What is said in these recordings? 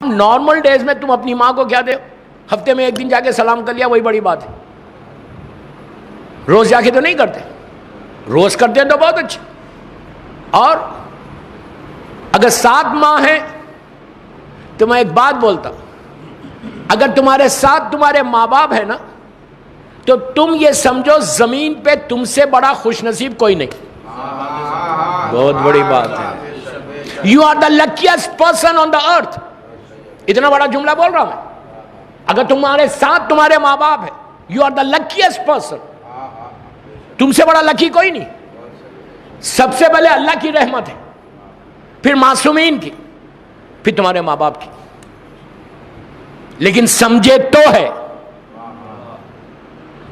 Normal days میں تم اپنی ماں کو کیا دے، ہفتے میں ایک دن جا کے سلام کر لیا وہی بڑی بات ہے. روز جا کے تو نہیں کرتے، روز کرتے ہیں تو بہت اچھا. اور اگر 7 ماہ ہیں تو میں ایک بات بولتا ہوں، اگر تمہارے ساتھ تمہارے ماں باپ ہے نا تو تم یہ سمجھو زمین پہ تم سے بڑا خوش نصیب کوئی نہیں. بہت بڑی بات ہے. You are the luckiest person on the earth. اتنا بڑا جملہ بول رہا ہوں میں. اگر تمہارے ساتھ تمہارے ماں باپ ہے، you are the luckiest person. تم سے بڑا لکی کوئی نہیں. سب سے پہلے اللہ کی رحمت ہے، پھر معصومین کی، پھر تمہارے ماں باپ کی. لیکن سمجھے تو ہے.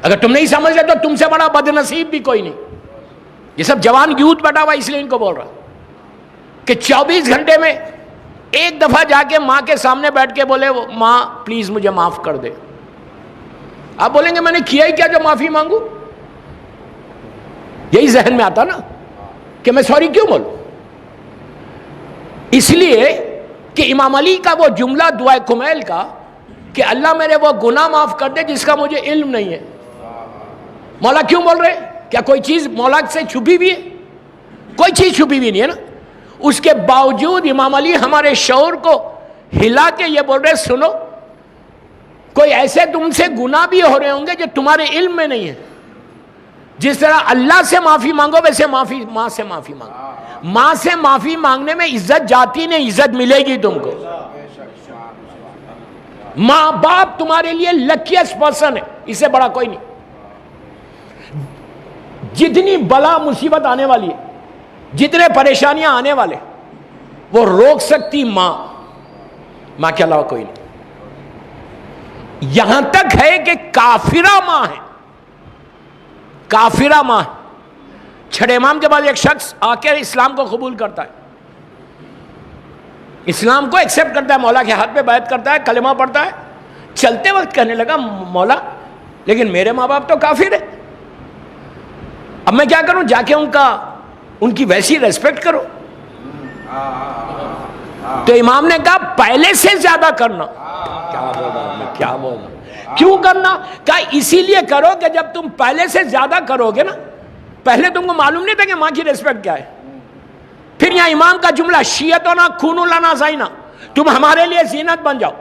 اگر تم نہیں سمجھے تو تم سے بڑا بد نصیب بھی کوئی نہیں. یہ سب جوان یوتھ بیٹھا ہوا اس لیے ان کو بول رہا کہ 24 گھنٹے میں ایک دفعہ جا کے ماں کے سامنے بیٹھ کے بولے ماں پلیز مجھے معاف کر دے. آپ بولیں گے میں نے کیا ہی کیا جو معافی مانگوں؟ یہی ذہن میں آتا نا کہ میں سوری کیوں بولوں. اس لیے کہ امام علی کا وہ جملہ دعائے کمیل کا کہ اللہ میرے وہ گناہ معاف کر دے جس کا مجھے علم نہیں ہے. مولا کیوں بول رہے؟ کیا کوئی چیز مولا سے چھپی ہوئی ہے؟ کوئی چیز چھپی ہوئی نہیں ہے نا. اس کے باوجود امام علی ہمارے شعور کو ہلا کے یہ بول رہے سنو، کوئی ایسے تم سے گناہ بھی ہو رہے ہوں گے جو تمہارے علم میں نہیں ہے. جس طرح اللہ سے معافی مانگو ویسے ماں سے معافی مانگو. ماں سے معافی مانگنے میں عزت جاتی نہیں، عزت ملے گی تم کو. ماں باپ تمہارے لیے لکیسٹ پرسن ہے، اس سے بڑا کوئی نہیں. جتنی بلا مصیبت آنے والی ہے، جتنے پریشانیاں آنے والے، وہ روک سکتی ماں کے علاوہ کوئی نہیں. یہاں تک ہے کہ کافرہ ماں ہے، کافرہ ماں ہے. چھٹے امام کے بعد ایک شخص آ کے اسلام کو قبول کرتا ہے، اسلام کو ایکسپٹ کرتا ہے، مولا کے ہاتھ پہ بیعت کرتا ہے، کلمہ پڑھتا ہے. چلتے وقت کہنے لگا مولا لیکن میرے ماں باپ تو کافر ہے، اب میں کیا کروں؟ جا کے ان کی ویسی ریسپیکٹ کرو. تو امام نے کہا پہلے سے زیادہ کرنا. کیا بول رہا کیوں کرنا؟ کہا اسی لیے کرو کہ جب تم پہلے سے زیادہ کرو گے نا، پہلے تم کو معلوم نہیں تھا کہ ماں کی ریسپیکٹ کیا ہے. پھر یہاں امام کا جملہ شیعتنا کونوا لنا زینا، تم ہمارے لیے زینت بن جاؤ.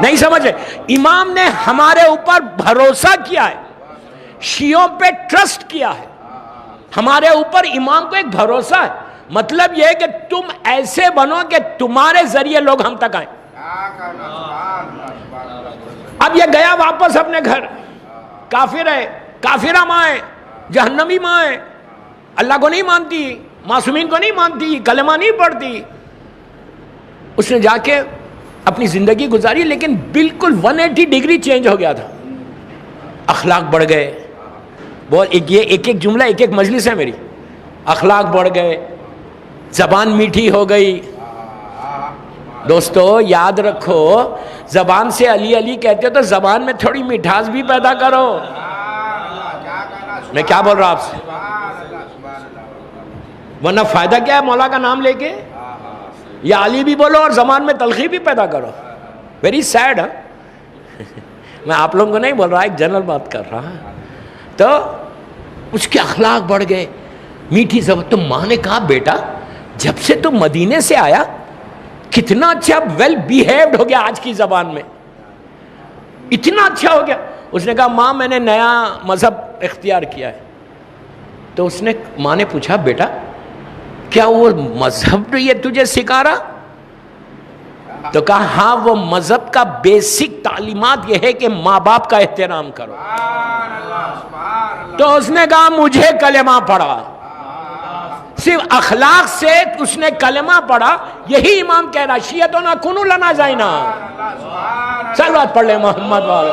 نہیں سمجھے؟ امام نے ہمارے اوپر بھروسہ کیا ہے، شیعوں پہ ٹرسٹ کیا ہے. ہمارے اوپر امام کو ایک بھروسہ ہے. مطلب یہ ہے کہ تم ایسے بنو کہ تمہارے ذریعے لوگ ہم تک آئیں. اب یہ گیا واپس اپنے گھر، کافر ہے، کافرہ ماں ہے، جہنمی ماں ہے، اللہ کو نہیں مانتی، معصومین کو نہیں مانتی، کلمہ نہیں پڑھتی. اس نے جا کے اپنی زندگی گزاری، لیکن بالکل 180 ڈگری چینج ہو گیا تھا. اخلاق بڑھ گئے. یہ ایک جملہ ایک مجلس ہے میری. اخلاق بڑھ گئے، زبان میٹھی ہو گئی. دوستو یاد رکھو، زبان سے علی علی کہتے ہو تو زبان میں تھوڑی مٹھاس بھی پیدا کرو. میں کیا بول رہا ہوں آپ سے؟ ورنہ فائدہ کیا ہے مولا کا نام لے کے؟ یا علی بھی بولو اور زبان میں تلخی بھی پیدا کرو. Very sad. میں آپ لوگوں کو نہیں بول رہا، ایک جنرل بات کر رہا. تو اس کے اخلاق بڑھ گئے، میٹھی زبان. تو ماں نے کہا بیٹا جب سے تو مدینے سے آیا کتنا اچھا ویل بیہیوڈ ہو گیا، آج کی زبان میں اتنا اچھا ہو گیا. اس نے کہا ماں میں نے نیا مذہب اختیار کیا ہے. تو ماں نے پوچھا بیٹا کیا وہ مذہب یہ تجھے سکھا رہا؟ تو کہا ہاں، وہ مذہب کا بیسک تعلیمات یہ ہے کہ ماں باپ کا احترام کرو. تو اس نے کہا مجھے کلمہ پڑھا. صرف اخلاق سے اس نے کلمہ پڑھا. یہی امام کہہ رہا شیعتنا کونوا لنا زینا. صلوات پڑھ لیں محمد والے.